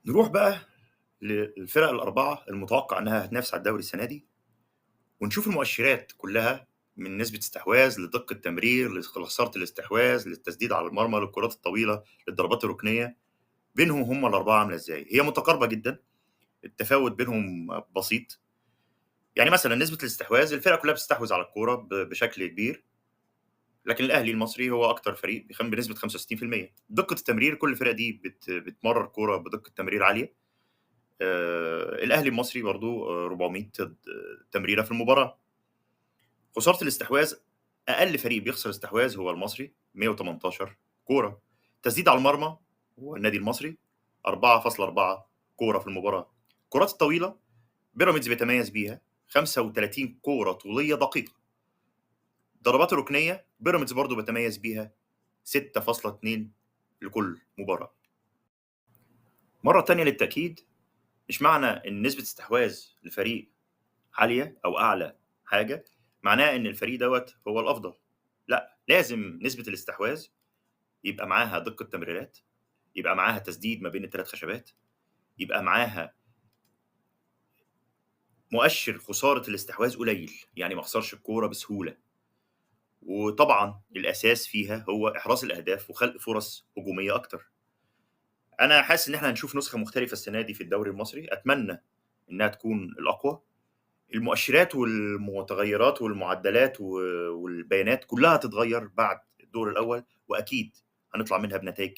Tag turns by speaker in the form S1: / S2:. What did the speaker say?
S1: نروح بقى للفرق الأربعة المتوقع إنها هتنافس على الدوري السنة دي، ونشوف المؤشرات كلها من نسبة استحواذ لدقة تمرير لخسارة الاستحواذ للتسديد على المرمى للكرات الطويلة للضربات الركنية، بينهم هم الأربعة عاملة إزاي؟ هي متقاربة جدًا، التفاوت بينهم بسيط، يعني مثلًا نسبة الاستحواذ الفرق كلها بتستحوذ على الكورة بشكل كبير، لكن الأهلي المصري هو أكتر فريق بنسبة 65%. دقة التمرير كل الفرق دي بتمرر كورة بدقة تمرير عالية. الأهلي المصري برضه 400 تمريرة في المباراة. خسارة الاستحواذ أقل فريق بيخسر استحواذ هو المصري 118 كورة. تسديد على المرمى هو النادي المصري 4.4 كورة في المباراة. الكرات الطويلة بيراميدز بيتميز بيها 35 كورة طولية دقيقة. الضربات الركنية بيراميدز برضه بيتميز بيها 6.2 لكل مباراة. مرة تانية للتأكيد، مش معنى إن نسبة استحواذ الفريق عالية أو أعلى حاجة، معناه إن الفريق دوّة هو الأفضل، لأ، لازم نسبة الاستحواذ يبقى معاها دقة تمريرات، يبقى معاها تسديد ما بين ال3 خشبات، يبقى معاها مؤشر خسارة الاستحواذ قليل، يعني ما اخسرش الكورة بسهولة، وطبعًا الأساس فيها هو إحراز الأهداف وخلق فرص هجومية أكتر. أنا حاسس إن إحنا هنشوف نسخة مختلفة السنة دي في الدوري المصري، أتمنى إنها تكون الأقوى. المؤشرات والمتغيرات والمعدلات والبيانات كلها هتتغير بعد الدور الأول، وأكيد هنطلع منها بنتايج